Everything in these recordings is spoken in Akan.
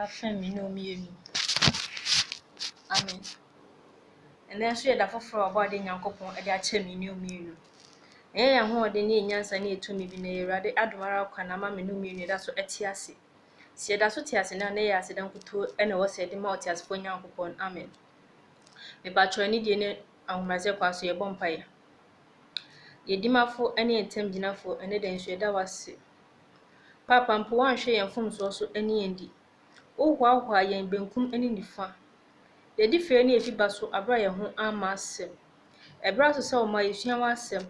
Femi no mienu. Amen. And then so yɛda foforɔ ɔbɔ ade Nyankopɔn de akyɛ me ne omienu. Ɛyɛ ho ɔde ne nyansa ne etumi bi na Awurade adomara kwa na ma me no mienu da so ɛte ase. Si yɛda so te ase na yɛ ase dan kuto ɛna wɔ sɛ de ma ɔte asefo Nyankopɔn. Amen. Me patro ne die ne ahomase kwa so yɛbɔ mpaeɛ. Yɛdimafo ne ntamgyinafo ɛne den so yɛda wase. Papa mpo wanhwɛ yɛn fomso so ne yɛn di. Wohoahoa yɛn benkum ne nifa. Yɛdi fɛ ne efi ba so abra yɛn ho ama asɛm. Ɛbra so sɛ ɔma yɛsua w'asɛm.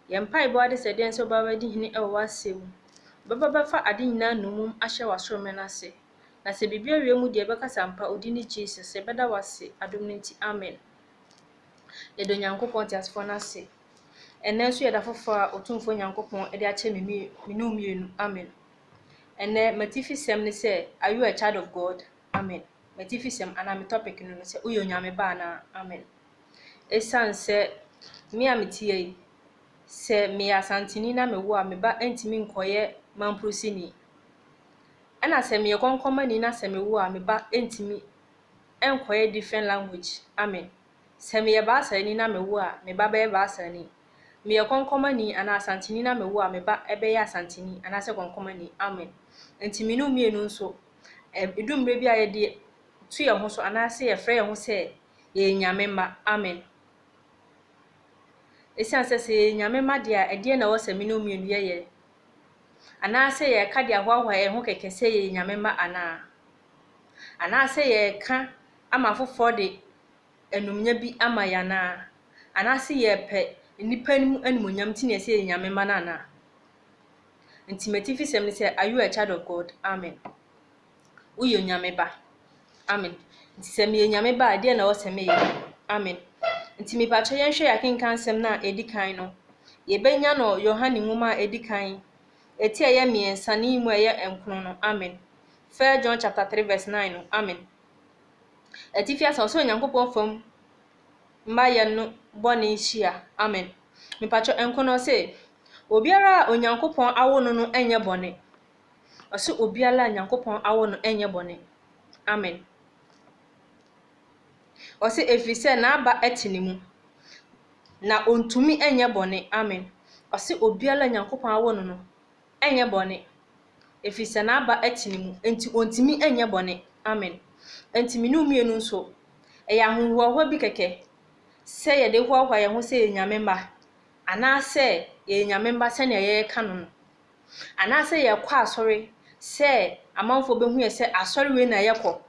Yɛn mpaebɔ ade sɛ den sɛ ɔbaa di hene ɛwɔ w'asɛm mu. Bɛfa ade nyinaa nomum ahyɛ w'asoromɛ n'ase. Na sɛ biribi awie mu deɛ bɛkasa mpa odi ne Jesus yɛbɛda w'ase adom no nti. Amen. Yɛdɔ Nyankopɔn te asefo n'ase. Ɛnnɛ nso yɛda foforɔ a Otumfo Nyankopɔn de akyɛ me ne omienu. Amen. Ɛnnɛ matifi sɛm ne sɛ, are you a child of God? Amen. Matifi sɛm anaa me topic no sɛ woyɛ onyame ba anaa. Amen. Ɛsiane sɛ me a metie yi, sɛ meyɛ asanteni na mewo a me ba ntumi nkɔyɛ mamprosini. Ɛna sɛ meyɛ kɔnkɔmani na sɛ mewo a me ba ntumi nkɔyɛ different language. Amen. Sɛ meyɛ baasani na mewo a me ba bɛyɛ baasani. Meyɛ kɔnkɔmani anaa asanteni na mewo a me ba ɛbɛyɛ asanteni anaasɛ kɔnkɔmani. Amen. Nti me ne omienu nso edumre bi a yɛde tu yɛn ho so anaasɛ yɛfrɛ yɛn ho sɛ yɛyɛ nyame mma. Amen. Esiane sɛ yɛyɛ nyame mma deɛ a ɛdeɛ na ɛwɔ sɛ me ne omienu yɛyɛ. Anaasɛ yɛka de ahoahoa yɛn ho kɛkɛ sɛ yɛyɛ nyame mma anaa. Anaasɛ yɛka ama foforɔ de enumnya bi ama yɛn anaa. Anaasɛ yɛpɛ nipa no mu animonyam ti na yɛsɛ yɛyɛ nyame mma anaa. Nti matifi sɛm ne sɛ, are you a child of God? Amen. Woyɛ onyame ba. Amen. Nti sɛ meyɛ nyame ba a deɛ na ɛwɔ sɛ meyɛ. Amen. Nti mepatwa yɛnhwɛ yɛakenkan nsɛm na edi kan no. Yɛbɛnya no Yohane nwoma a edi kan. Eti a ɛyɛ mmiɛnsa ne mu a ɛyɛ nkron no. Amen. 1 John chapter 3 verse 9 no. Amen. Atifi asa ɔsɛ Onyankopɔn fam mma yɛn no bɔne hyia. Amen. Mepatwa nkono sɛ obiara a Onyankopɔn awo no no ɛnyɛ bɔne. Ɔsɛ obiara a Onyankopɔn awo no ɛnyɛ bɔne. Amen. Ɔsɛ efiri sɛ n'aba ɛte ne mu na ontumi ɛnyɛ bɔne. Amen. Ɔsɛ obiara a Onyankopɔn awo no no ɛnyɛ bɔne. Efiri sɛ n'aba ɛte ne mu enti ontumi ɛnyɛ bɔne. Amen. Enti me ne omienu nso ɛyɛ ahohoahoa bi kɛkɛ sɛ yɛde hoahoa yɛn ho sɛ yɛyɛ nyame mma anaasɛ yɛyɛ nyame mba sɛnea yɛka no no. Anaasɛ yɛkɔ asɔre sɛ amanfo behu yɛ sɛ asɔre wei na yɛkɔ.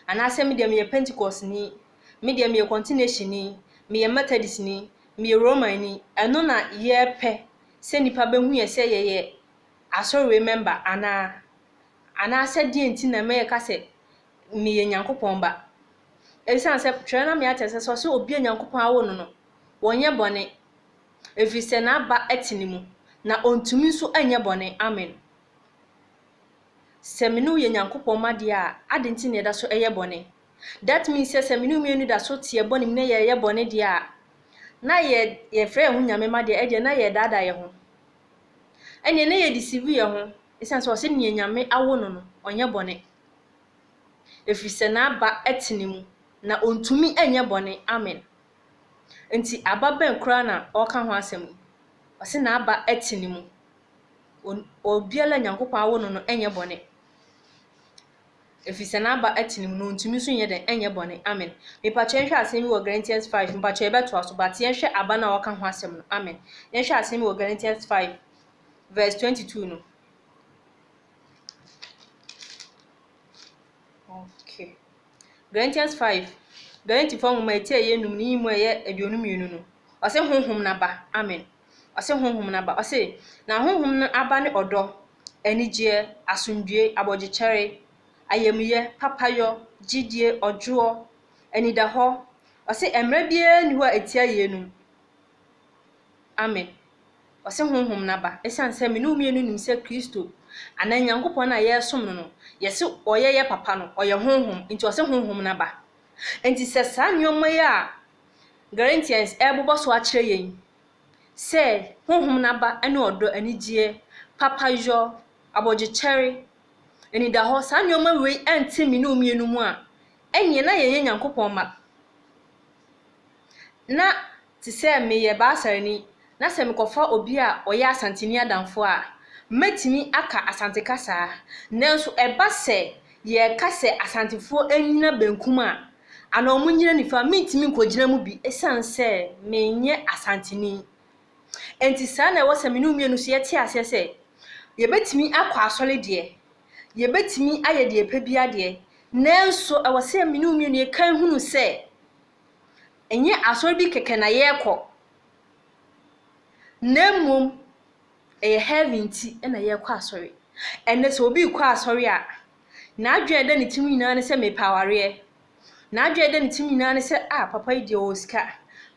Anaasɛ me deɛ meyɛ Pentecost ni, me deɛ meyɛ Continuation ni, meyɛ Methodist ni, meyɛ Roman ni. Ɛno na yɛpɛ sɛ nipa behu yɛ sɛ yɛyɛ asɔre wei member anaa. Anaasɛ deɛ nti na meyɛ ka sɛ meyɛ Nyankopɔn ba. Esiane sɛ twɛrɛ na me ate sɛ ɔsɛ obi a Nyankopɔn awo no no wɔnyɛ bɔne. Efiri sɛ n'aba ɛte ne mu na ontumi nso ɛnyɛ bɔne. Amen. Sɛ me ne woyɛ Nyankopɔn ma deɛ a ade nti na ɛda so ɛyɛ bɔne. That means sɛ me ne omienu da so te bɔne mu na yɛyɛ bɔne deɛ a na yɛfrɛ yɛn ho nyame ma deɛ ɛdeɛ na yɛdaadaa yɛn ho. Ɛneɛ na yɛdeceive yɛn ho. Esiane sɛ ɔsɛ nea nyame awo no no ɔnyɛ bɔne. Efiri sɛ n'aba ɛte ne mu na ontumi ɛnyɛ bɔne. Amen. Nti aba bɛn koraa na ɔka ho asɛm. Ɔsɛ n'aba ɛte ne mu. Obiara Nyankopɔn awo no no ɛnyɛ bɔne. Efiri sɛ n'aba ɛte ne mu na ontumi nso nyɛ den ɛnyɛ bɔne. Amen. Mepatwa yɛnhwɛ asɛm bi wɔ Galatians 5. Mepatwa yɛbɛtoa so but yɛnhwɛ aba na ɔka ho asɛm no. Amen. Yɛnhwɛ asɛm bi wɔ Galatians 5 verse 22 no. Okay. Galatians 5. Galantifo nwoma eti a yɛnum ne mu a ɛyɛ 22 no. Ɔsɛ honhom na ba. Amen. Ɔsɛ honhom na ba. Ɔsɛ na honhom no aba ne ɔdɔ, anigye, asomdwie, abɔgyekyɛre, ayamye, papayɔ, gyidie, ɔdwoɔ, anidahɔ. Ɔsɛ mmara biara ni hɔ a etia yɛnum. Amen. Ɔsɛ honhom na ba. Esiane sɛ me ne omienu nim sɛ Kristo ana Nyankopɔn a yɛsom no no yɛsɛ ɔyɛ yɛ papa no ɔyɛ honhom nti ɔsɛ honhom na ba. Enti sɛ saa nneɛma yi a Galatians ɛbobɔ so akyerɛ yɛn sɛ honhom na ba ɛne ɔdɔ, anigye, papayɔ, abɔgyekyɛre, eni da ho saa nyoma we ante me no mienu mu a enye na ye Nyankopon ma na ti se me ye ba asareni na se me kofa obi a oye asanteni adamfo a metimi aka asante kasa nanso eba se ye kase asantefo enyina benkum a ana omunyina nifa metimi nkogina mu bi esanse menye asanteni enti saa na wo se me no mienu so ye ti ase se ye betimi akwa asole de ye betimi aye de pebia de nanso awose me no mienu ye kan hunu se enye asole bi keke na ye kọ nemum heaven ti na ye kọ asore enne so obi kọ asore a na adwen da ne tim nyina ne se me paware na adwen da ne tim nyina ne se papa yi de o sika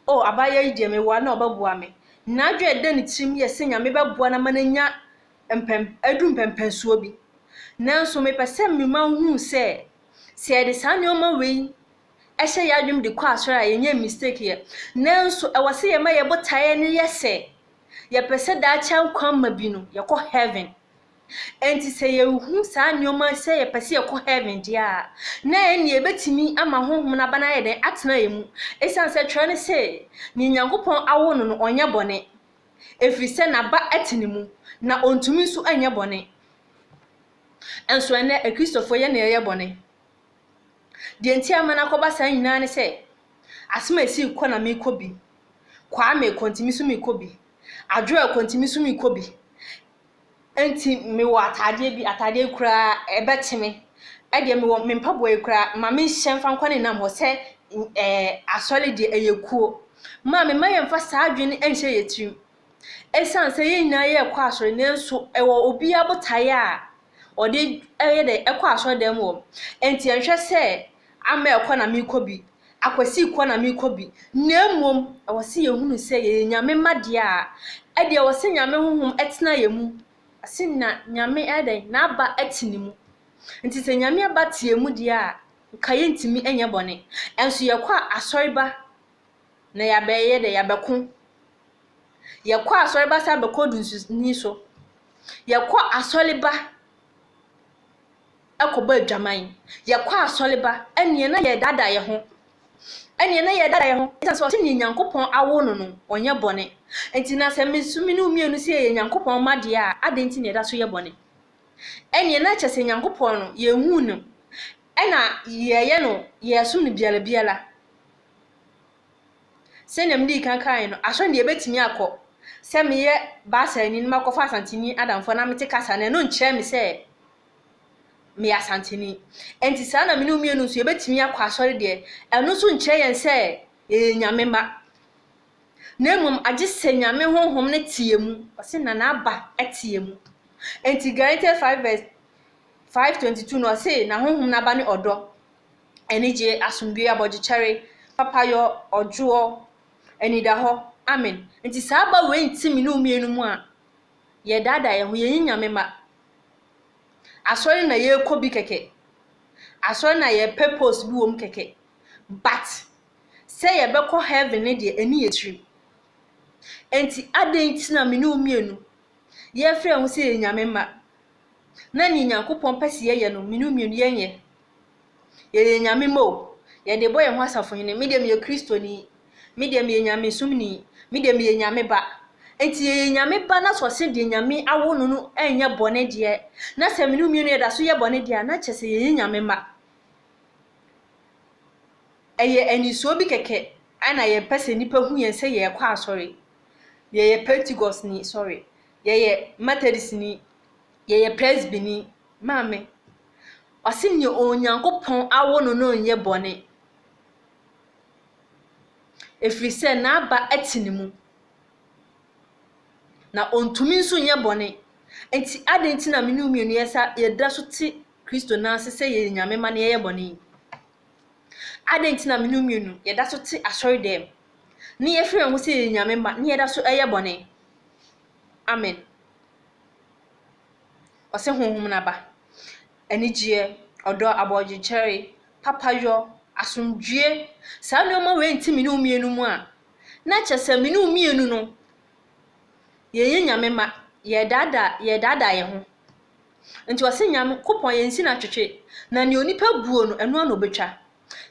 abaya yi de me wa na obabua me na adwen da ne tim ye se nyame beboa na mananya adum pempensuo bi nanso me pese me manhu se de saa nyoma we ehye ya adwum de kọ asore a yenye mistake ye nanso ewose ye ma ye botae ne ye se ye pese da chan kwan ma bi no ye kọ heaven enti se ye hu saa nyoma se ye pese ye kọ heaven dia na eni ebetimi ama honhom na bana ye den atena ye mu esan se twa ne se ni Nyankopon awo no no onye bone efiri se na ba atene mu na ontumi so anya bone enso ene Kristofo ye na ye bone de enti amana koba san nyina ne se asema esi kọ na me kobi kwa me kontimi so me kobi adwo kontimi so me kobi enti me wa atade kura ebetime de me wo me mpaboy kura ma me hyemfa nkwane nam ho se asole de eyekuo ma me mayemfa saa adwene enhye yetrim esan se ye nyina ye kọ asore nenso ewo obi abotaye a ode eye de ekọ asore dem wo enti enhwe se ama ekọ na me kobi akwasi kọ na me kobi nemom ewose ye hunu se ye nyame made a ede ewose nyame honhom etena ye mu asinna nyame eden na aba etini mu nti se nyame aba tie mu dia a kaye ntimi enye bone enso ye kwa asoriba na ya beye de ya beko ye kwa asoriba sa beko dunsu ni so ye kwa asoliba akoba adwaman ye kwa asoliba enie na ye dada ye ho isa so tin Nyankopon awo no no onye bone enti na se mesumi no mienu se ye Nyankopon made a adenti ne da so ye bone enie na chese Nyankopon no ye hu no ena ye no ye so no biala se nem di kan no aso ne betimi akọ se me ye ba sa ni makofa asantini adamfo na mete kasa na no nkyere me se me asantini enti saa na me no mienu so ye betimi akọ asore de eno so nkyere yen se nyame ma nemum age se nyame honhom ne tie mu ose na aba etie mu enti Galatians 5:5-22 no say na honhom na ba ne odo enije asomdwe abogichere papayo ojuo enida ho amen enti saa ba we enti me no mienu mu a ye dada ye ho ye nyame ma asori na ye kobi keke asori na ye purpose bi wom keke but say ye beko heaven ne de eni yetrim enti adenti na me no mienu ye frɛ ho say nyame ma na ni Nyankopon pese ye no me no mienu ye nyame mo ye de boy ho asafo hene me dem ye kristoni me dem ye nyame sumni me dem ye nyame ba enti ye nyame ba na so se de nyame awo no no enye bone de na se me no mienu ye da so ye bone de na chese ye nyame ma eye eniso bi keke ana ye pese nipa hu ye se ye kwa asori ye Pentecost ni sorry ye Methodist ni ye Presby ni mame osinye Onyankopon awo no no nye bone efiri se na aba etini mu na ontumi nso nye bone enti adenti na me no mienu ye da so ti Kristo na se ye nyame ma na ye bone adenti na me no mienu ye da so ti asori dem ni ye frɛ ho se ye nyame ma ni ye da so eye bone amen ose honhom na ba enije odo abogichere papayo asomdwe saa no ma we enti me no mienu mu a na chese me no mienu no ye nyame ma ye dada ye ho Nti wose Nyankopon yensi na twetwe na ne onipa buo no eno na obetwa.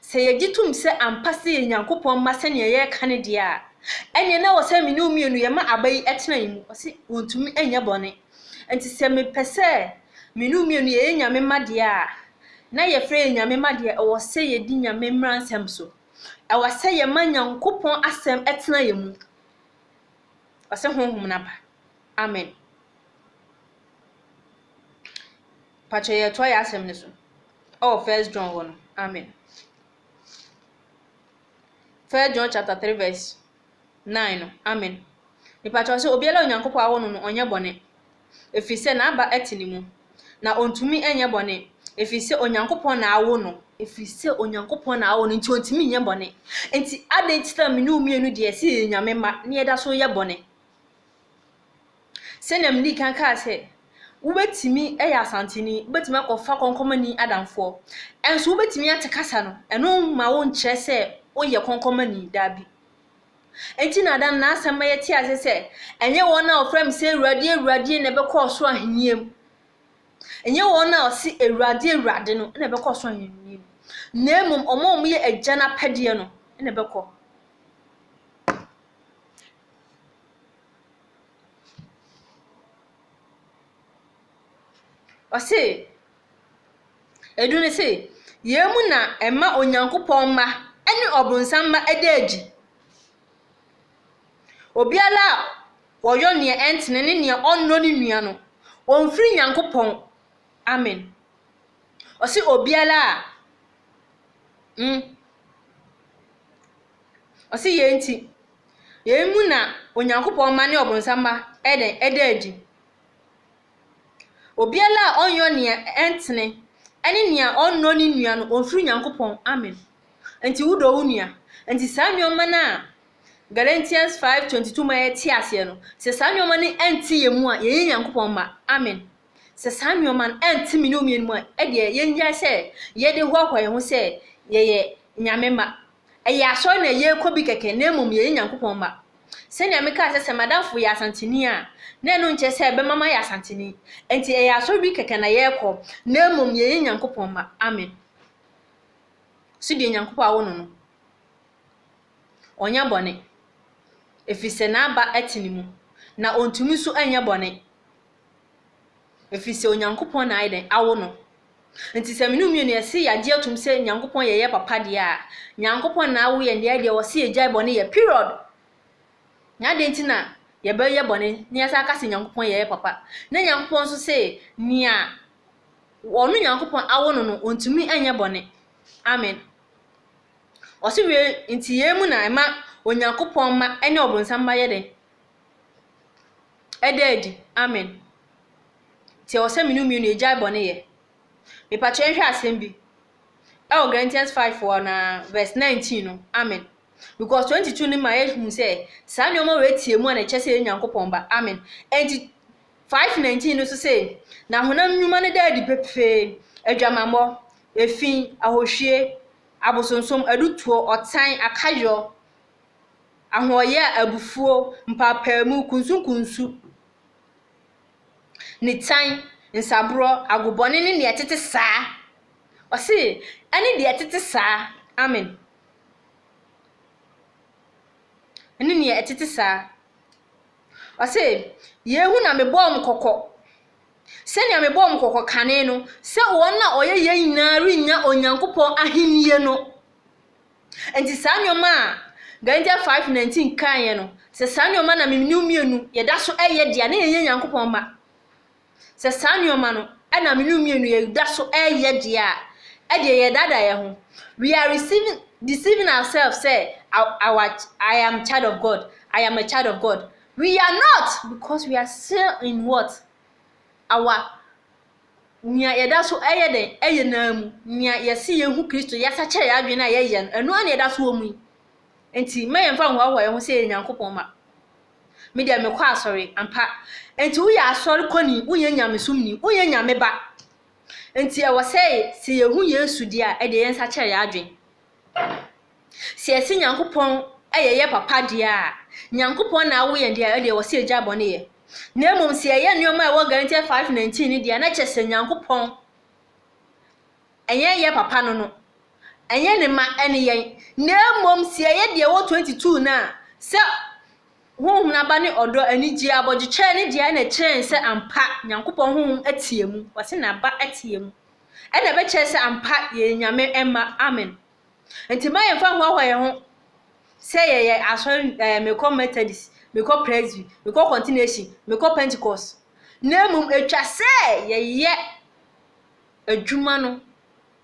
Se yegitum se ampase ye Nyankopon ma se ne ye ka ne de a ene na wose me ne umienu ye ma abai etena yimu wose wontumi enya bone. Nti se me pese me ne umienu ye Nyame ma de a na ye frɛ Nyame ma de wose ye di Nyame mmransɛm so. Wose ye ma Nyankopon asɛm etena yimu. Wose honhom na ba. Amen. Pacho ye to ya asɛm ne so. Oh, 1 John 1. Amen. 1 John chapter 3 verse 9. Amen. Ni pacho se obiela Onyankopon awo no onye bone. Efise na aba etini mu. Na ontumi enye bone. Efise Onyankopon na awo no. Efise Onyankopon na awo no nti ontumi nye bone. Enti adentita me ne umienu de ese Nyame ma ne eda so ye bone. Se na mdi kan ka se wubetimi eya asantini wubetimi akofa konkomani adamfo enso wubetimi atekasa no eno ma wo nkyere se oye konkomani dabi enti na dan na asema ye ti ase se enye wona ofrem se Ewurade na be ko so aheniem enye wona o se Ewurade no na be ko so aheniem na emum omo ye agya na pede no na be ko ose edune se yemu na ema Onyankopon ma ene obrunsam ma edaji obiala woyo ne entene ne onno ne nua no onfiri Nyankopon. Amen. Ose obiala ose yenti yemu na Onyankopon ma ne obrunsam ma edaji obiala onyo ne entene ene ne onno ne nua no onfiri Nyankopon. Amen. Enti wudo wunua enti sanyoma na Galatians 5:22 ma yeti ase no se sanyoma ne enti yemu a ye Nyankopon ma. Amen. Se sanyoma no enti me ne umienu a e de yenja se ye de hwahwaye ho se ye Nyame ma eye aso na ye kobi keke na emum ye Nyankopon ma. Se ne ameka se madamfo ya asantini a na enu nche se be mama ya asantini enti eye aso bi keke na ye ko na emum ye Nyankopon ma. Amen. Sidi Nyankopon awo no onya bone efise na aba etini mu na ontumi so anya bone efise Onyankopon na aiden awo no nti se me no mienu ese ya de atum se Nyankopon ye papa de a Nyankopon na awo ye de wo se ejai bone ye period nya de ntina ye be ye bone ne asa ka se Nyankopon ye papa na Nyankopon so se nia wonu Nyankopon awo no ontumi anya bone. Amen. Osiwe nti yemu na ema Onyankopon ma ene obunsam ma ye de ededi. Amen. Ti o se me no mienu ejai bone ye me pa chenhwe asem bi Galatians 5:4 na verse 19 no. Amen. Because 22 ni ma ye hu se sa nyoma we tie mu na che se Nyankopon ba. Amen. Enti 5:19 no so say na honam nnwuma ne da di pepe adwamammo efin ahohwie abosonsom adutuo otan akayo ahoye abufuo mpapamu kunsu ni tan nsabro agobone ne ne etete saa o se ani de etete saa. Amen. Ani ne etete saa o se yehu na mebom kokko se ne mebom kokko kane no se won na oye ye nyinari nya Onyankopon ahenie no enti saa nyoma Galatians 5:19 kan ye no se saa nyoma na memni umienu ye da so eye dia na ye Nyankopon ma se saa nyoma no na memni umienu ye da so eye dia e de ye dada ye ho we are deceiving ourselves say I am child of God, I am a child of God. We are not, because we are still in what our nya ye da so eye den eye na mu nya ye se ye hu Kristo ya sa kye ya adwe na ye ye eno na ye da so mu enti me yemfa hwa ye ho se Nyankopon ma me dia me kwa asori ampa enti wo ya asori koni wo ye nyamesumni wo ye nyame ba enti e wo se ye hu Yesu dia e de ye sa kye ya adwe se esi Nyankopon ye papa dia Nyankopon na wo ye dia e de wo se eja bone ye na mmom se ye nneoma e wo Galatians 5:19 ni dia na kyese Nyankopon enye ye papa no enye ne ma ene yen na mmom se ye dia wo 22 na se honhum na ba ne odo anigi abogyeche ne dia na kyerɛ se ampa Nyankopon honhum atie mu wase na ba atie mu ena be kyerɛ se ampa ye nyame emma amen enti ma ye fa ho ye ho se ye asori me come Methodist me come Presby me come Continuation me come Pentecost na mmom etwa se ye adwuma no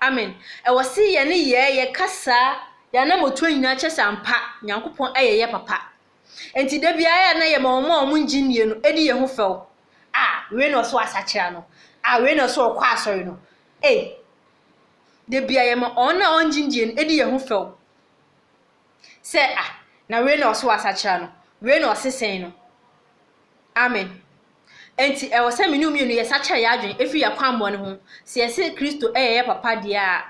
amen e wo se ye ne ye kasa ya na moto nyina kyerɛ se ampa Nyankopon ye papa enti da bia ya na ye ma omo nginie no edi ye ho few we no so asakira no we no so okwa asori no da bia ye ma ona ongingie no edi ye ho few se na we no so asakira no we no sesen no amen enti e wo se menum ye no ye sakira ya adwen efi ya kwambo ne ho se ye se Kristo ye papa dia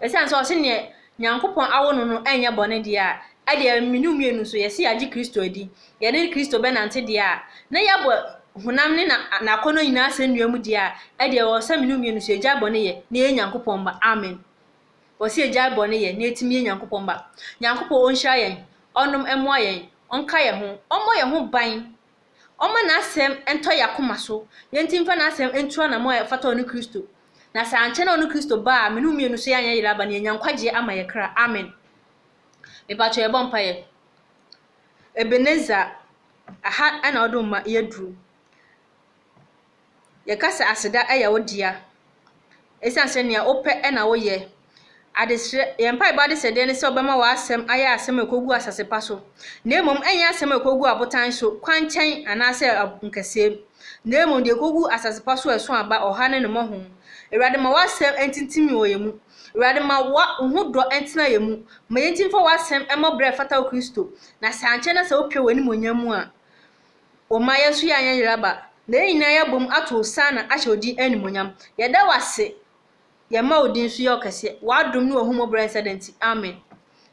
e se anso se ne Nyankopon awo no enye bone dia ade menum ye no so ye se agi Kristo adi ye ne Kristo be nante dia na ya bo hunam ne na akono nyina asennua mu dia ade wo se menum ye no so eja bone ye na ye Nyankopon ba amen wo se eja bone ye na etimi ye Nyankopon ba Nyankopon onhia yen onom emo yen onka ye ho omo ye ho ban omo na asem ento yakoma so ye ntimfa na asem entua na mo ye fata onu Kristo na sa anche na onu Kristo ba menum ye no so yanya yira ba na nyankwaje ama ye kra amen me ba cho ye bompa ye Ebeneza aha ana odumma yedru ye kasa aseda eya wodia esanse ne ope na wo ye adesre ye mpa ibade sede ne se obema wa asem aya asem ekogu asasepa so na emom enya asem ekogu abotan so kwanchen anase nkese na emom de ekogu asasepa so eso aba oha ne ne mohu ewade ma wa asem entintimi wo ye mu ewade ma wa hudo entina ye mu ma yentimfa wa asem emobre fata Kristo na sanche na se opwe wani monyamu a o ma yesu ya anya yiraba na nyina ya bom ato sana ahye odi animonyam yeda wase ye ma odin so ye okese wadom ne ohumo president amen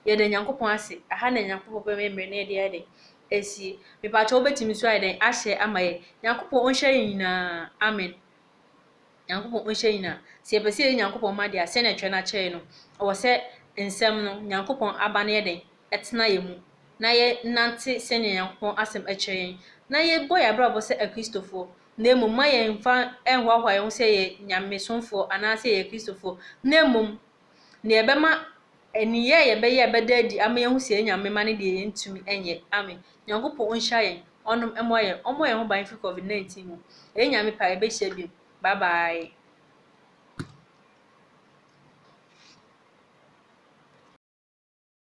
ye de Nyankopon ase aha na Nyankopon be memre na ye de esi me pa cho betimi so ayden ahye amaye Nyankopon onhye nyina amen Nyankopon onhye nyina se pese Nyankopon ma dia se na twe na kye no o se ensem no Nyankopon aba na ye den etena ye mu na ye nante se ne Nyankopon asem akye na ye boy abrabo se Kristofo na emom ma ye mfa enhwahwa ye ho se ye nyamesonfo ana se ye Kristofo na emom na ye bema eniye ye be ye bedadi ama ye ho se nyame ma ne de ye ntumi enye amen Nyankopon onhya ye onom omo ye ho ban fi COVID-19 mu nyame pa ye be hye bi bye bye